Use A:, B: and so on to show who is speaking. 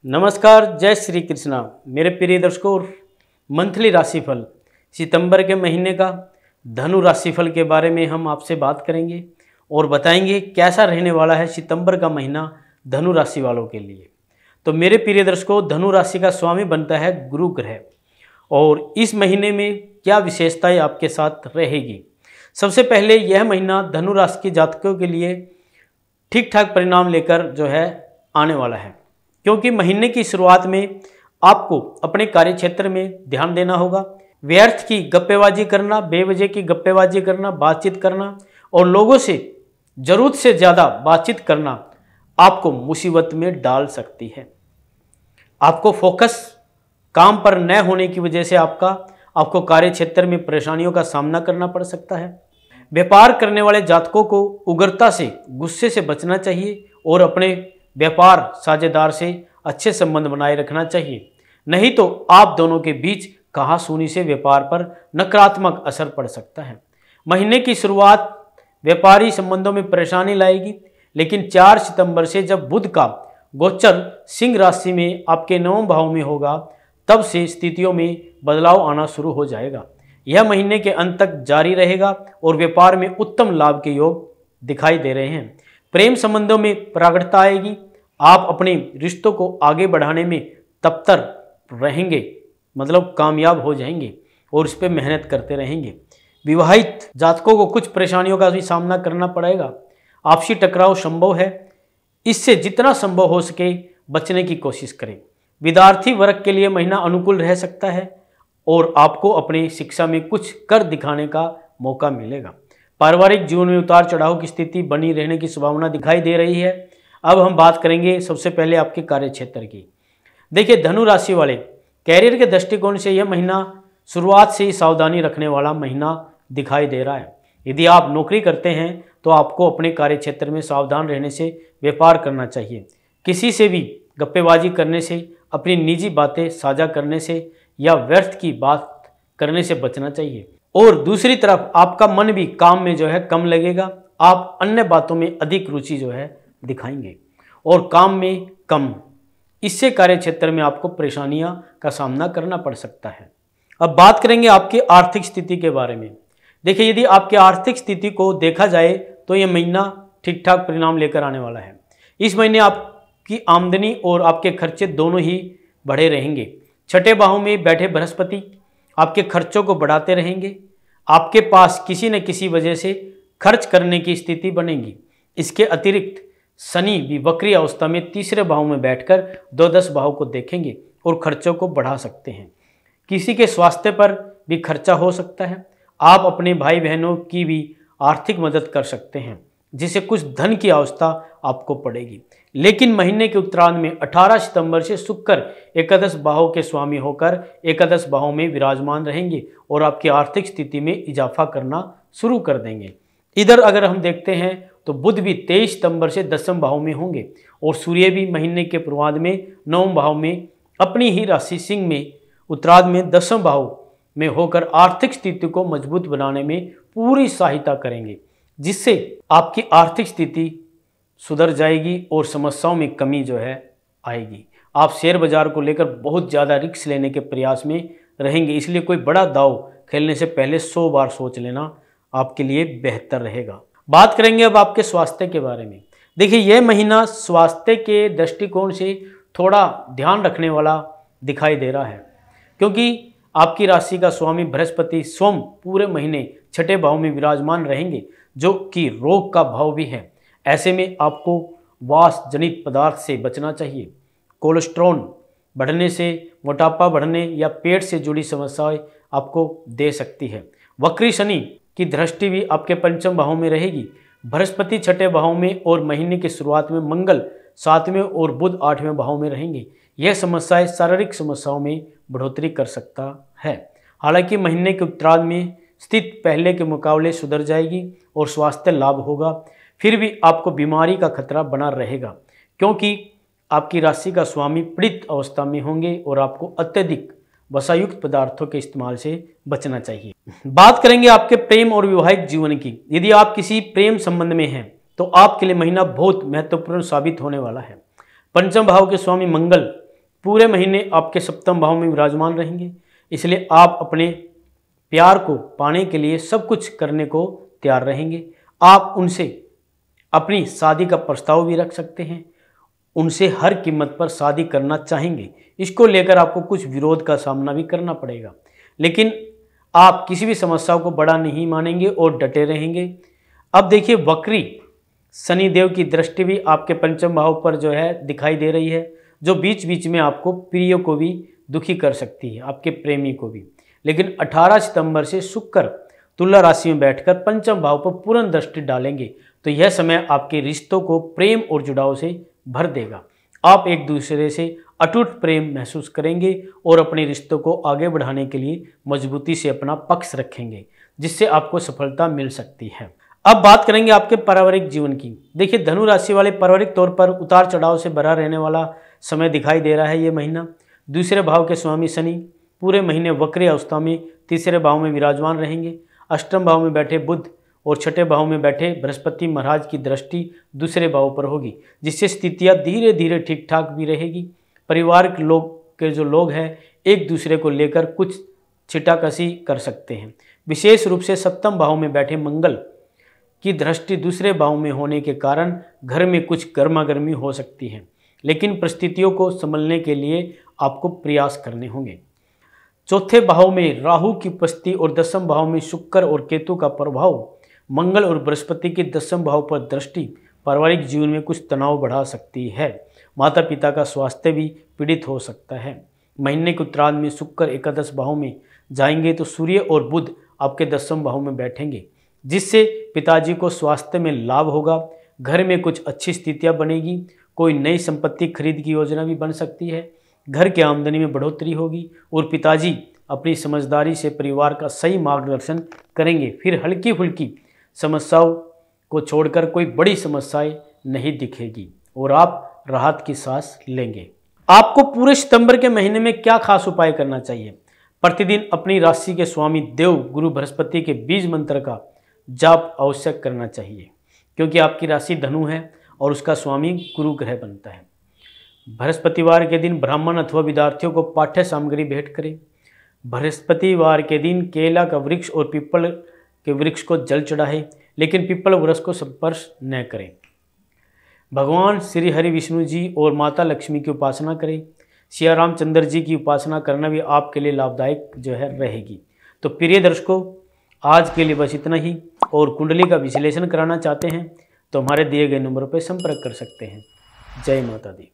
A: नमस्कार, जय श्री कृष्णा। मेरे प्रिय दर्शकों, मंथली राशिफल सितंबर के महीने का धनु राशिफल के बारे में हम आपसे बात करेंगे और बताएंगे कैसा रहने वाला है सितंबर का महीना धनु राशि वालों के लिए। तो मेरे प्रिय दर्शकों, धनु राशि का स्वामी बनता है गुरु ग्रह और इस महीने में क्या विशेषताएं आपके साथ रहेगी। सबसे पहले यह महीना धनु राशि के जातकों के लिए ठीक ठाक परिणाम लेकर आने वाला है, क्योंकि महीने की शुरुआत में आपको अपने कार्य क्षेत्र में ध्यान देना होगा। व्यर्थ की गप्पेबाजी करना, बेवजह की गप्पेबाजी करना, बातचीत करना और लोगों से जरूरत से ज़्यादा बातचीत करना आपको मुसीबत में डाल सकती है। आपको फोकस काम पर न होने की वजह से आपको कार्य क्षेत्र में परेशानियों का सामना करना पड़ सकता है। व्यापार करने वाले जातकों को उग्रता से, गुस्से से बचना चाहिए और अपने व्यापार साझेदार से अच्छे संबंध बनाए रखना चाहिए, नहीं तो आप दोनों के बीच कहासुनी से व्यापार पर नकारात्मक असर पड़ सकता है। महीने की शुरुआत व्यापारी संबंधों में परेशानी लाएगी, लेकिन 4 सितंबर से जब बुध का गोचर सिंह राशि में आपके 9वें भाव में होगा, तब से स्थितियों में बदलाव आना शुरू हो जाएगा। यह महीने के अंत तक जारी रहेगा और व्यापार में उत्तम लाभ के योग दिखाई दे रहे हैं। प्रेम संबंधों में प्रगाढ़ता आएगी। आप अपने रिश्तों को आगे बढ़ाने में तत्पर रहेंगे, मतलब कामयाब हो जाएंगे और इस पर मेहनत करते रहेंगे। विवाहित जातकों को कुछ परेशानियों का भी सामना करना पड़ेगा। आपसी टकराव संभव है, इससे जितना संभव हो सके बचने की कोशिश करें। विद्यार्थी वर्ग के लिए महीना अनुकूल रह सकता है और आपको अपनी शिक्षा में कुछ कर दिखाने का मौका मिलेगा। पारिवारिक जीवन में उतार चढ़ाव की स्थिति बनी रहने की संभावना दिखाई दे रही है। अब हम बात करेंगे सबसे पहले आपके कार्य क्षेत्र की। देखिए, धनु राशि वाले कैरियर के दृष्टिकोण से यह महीना शुरुआत से ही सावधानी रखने वाला महीना दिखाई दे रहा है। यदि आप नौकरी करते हैं तो आपको अपने कार्य क्षेत्र में सावधान रहने से व्यापार करना चाहिए। किसी से भी गप्पेबाजी करने से, अपनी निजी बातें साझा करने से या व्यर्थ की बात करने से बचना चाहिए। और दूसरी तरफ आपका मन भी काम में कम लगेगा। आप अन्य बातों में अधिक रुचि दिखाएंगे और काम में कम। इससे कार्य क्षेत्र में आपको परेशानियां का सामना करना पड़ सकता है। अब बात करेंगे आपकी आर्थिक स्थिति के बारे में। देखिए, यदि आपकी आर्थिक स्थिति को देखा जाए तो यह महीना ठीक ठाक परिणाम लेकर आने वाला है। इस महीने आपकी आमदनी और आपके खर्चे दोनों ही बढ़े रहेंगे। छठे भाव में बैठे बृहस्पति आपके खर्चों को बढ़ाते रहेंगे। आपके पास किसी न किसी वजह से खर्च करने की स्थिति बनेगी। इसके अतिरिक्त शनि भी वक्री अवस्था में तीसरे भाव में बैठकर द्वादश भाव को देखेंगे और खर्चों को बढ़ा सकते हैं। किसी के स्वास्थ्य पर भी खर्चा हो सकता है। आप अपने भाई बहनों की भी आर्थिक मदद कर सकते हैं, जिससे कुछ धन की आवश्यकता आपको पड़ेगी। लेकिन महीने के उत्तरार्ध में 18 सितंबर से शुक्र एकादश भाव के स्वामी होकर एकादश भाव में विराजमान रहेंगे और आपकी आर्थिक स्थिति में इजाफा करना शुरू कर देंगे। इधर अगर हम देखते हैं तो बुध भी 23 सितंबर से 10वें भाव में होंगे और सूर्य भी महीने के पूर्वार्ध में 9वें भाव में अपनी ही राशि सिंह में उत्तरार्ध में 10वें भाव में होकर आर्थिक स्थिति को मजबूत बनाने में पूरी सहायता करेंगे, जिससे आपकी आर्थिक स्थिति सुधर जाएगी और समस्याओं में कमी आएगी। आप शेयर बाजार को लेकर बहुत ज़्यादा रिस्क लेने के प्रयास में रहेंगे, इसलिए कोई बड़ा दांव खेलने से पहले 100 बार सोच लेना आपके लिए बेहतर रहेगा। बात करेंगे अब आपके स्वास्थ्य के बारे में। देखिए, यह महीना स्वास्थ्य के दृष्टिकोण से थोड़ा ध्यान रखने वाला दिखाई दे रहा है, क्योंकि आपकी राशि का स्वामी बृहस्पति स्वयं पूरे महीने छठे भाव में विराजमान रहेंगे, जो कि रोग का भाव भी है। ऐसे में आपको वास जनित पदार्थ से बचना चाहिए। कोलेस्ट्रॉल बढ़ने से, मोटापा बढ़ने या पेट से जुड़ी समस्याएं आपको दे सकती है। वक्री शनि की दृष्टि भी आपके पंचम भाव में रहेगी। बृहस्पति छठे भाव में और महीने की शुरुआत में मंगल 7वें और बुध 8वें भाव में रहेंगे। यह समस्याएं शारीरिक समस्याओं में बढ़ोतरी कर सकता है। हालांकि महीने के उत्तरार्ध में स्थिति पहले के मुकाबले सुधर जाएगी और स्वास्थ्य लाभ होगा। फिर भी आपको बीमारी का खतरा बना रहेगा, क्योंकि आपकी राशि का स्वामी पीड़ित अवस्था में होंगे और आपको अत्यधिक वसायुक्त पदार्थों के इस्तेमाल से बचना चाहिए। बात करेंगे आपके प्रेम और वैवाहिक जीवन की। यदि आप किसी प्रेम संबंध में हैं तो आपके लिए महीना बहुत महत्वपूर्ण साबित होने वाला है। पंचम भाव के स्वामी मंगल पूरे महीने आपके सप्तम भाव में विराजमान रहेंगे, इसलिए आप अपने प्यार को पाने के लिए सब कुछ करने को तैयार रहेंगे। आप उनसे अपनी शादी का प्रस्ताव भी रख सकते हैं, उनसे हर कीमत पर शादी करना चाहेंगे। इसको लेकर आपको कुछ विरोध का सामना भी करना पड़ेगा, लेकिन आप किसी भी समस्या को बड़ा नहीं मानेंगे और डटे रहेंगे। अब देखिए, वक्री शनिदेव की दृष्टि भी आपके पंचम भाव पर जो है दिखाई दे रही है, जो बीच बीच में आपको प्रिय को भी दुखी कर सकती है, आपके प्रेमी को भी। लेकिन 18 सितंबर से शुक्र तुला राशि में बैठकर पंचम भाव पर पूर्ण दृष्टि डालेंगे, तो यह समय आपके रिश्तों को प्रेम और जुड़ाव से भर देगा। आप एक दूसरे से अटूट प्रेम महसूस करेंगे और अपने रिश्तों को आगे बढ़ाने के लिए मजबूती से अपना पक्ष रखेंगे, जिससे आपको सफलता मिल सकती है। अब बात करेंगे आपके पारिवारिक जीवन की। देखिए, धनु राशि वाले पारिवारिक तौर पर उतार चढ़ाव से भरा रहने वाला समय दिखाई दे रहा है। ये महीना दूसरे भाव के स्वामी शनि पूरे महीने वक्री अवस्था में तीसरे भाव में विराजमान रहेंगे। अष्टम भाव में बैठे बुध और छठे भाव में बैठे बृहस्पति महाराज की दृष्टि दूसरे भाव पर होगी, जिससे स्थितियाँ धीरे धीरे ठीक ठाक भी रहेगी। परिवार के जो लोग हैं एक दूसरे को लेकर कुछ छिटाकशी कर सकते हैं। विशेष रूप से सप्तम भाव में बैठे मंगल की दृष्टि दूसरे भाव में होने के कारण घर में कुछ गर्मा गर्मी हो सकती है, लेकिन परिस्थितियों को संभलने के लिए आपको प्रयास करने होंगे। चौथे भाव में राहु की उपस्थिति और दसम भाव में शुक्र और केतु का प्रभाव, मंगल और बृहस्पति की दसम भाव पर दृष्टि पारिवारिक जीवन में कुछ तनाव बढ़ा सकती है। माता पिता का स्वास्थ्य भी पीड़ित हो सकता है। महीने के उत्तरार्ध में शुक्र एकादश भाव में जाएंगे तो सूर्य और बुध आपके दसम भाव में बैठेंगे, जिससे पिताजी को स्वास्थ्य में लाभ होगा। घर में कुछ अच्छी स्थितियां बनेगी। कोई नई संपत्ति खरीद की योजना भी बन सकती है। घर की आमदनी में बढ़ोतरी होगी और पिताजी अपनी समझदारी से परिवार का सही मार्गदर्शन करेंगे। फिर हल्की फुल्की समस्याओं को छोड़कर कोई बड़ी समस्याएं नहीं दिखेगी और आप राहत की सांस लेंगे। आपको पूरे सितंबर के महीने में क्या खास उपाय करना चाहिए? प्रतिदिन अपनी राशि के स्वामी देव गुरु बृहस्पति के बीज मंत्र का जाप अवश्य करना चाहिए, क्योंकि आपकी राशि धनु है और उसका स्वामी गुरु ग्रह बनता है। बृहस्पतिवार के दिन ब्राह्मण अथवा विद्यार्थियों को पाठ्य सामग्री भेंट करें। बृहस्पतिवार के दिन केला का वृक्ष और पीपल के वृक्ष को जल चढ़ाएं, लेकिन पीपल वृक्ष को स्पर्श न करें। भगवान श्री हरि विष्णु जी और माता लक्ष्मी की उपासना करें। सिया रामचंद्र जी की उपासना करना भी आपके लिए लाभदायक जो है रहेगी। तो प्रिय दर्शकों, आज के लिए बस इतना ही। और कुंडली का विश्लेषण कराना चाहते हैं तो हमारे दिए गए नंबरों पर संपर्क कर सकते हैं। जय माता दी।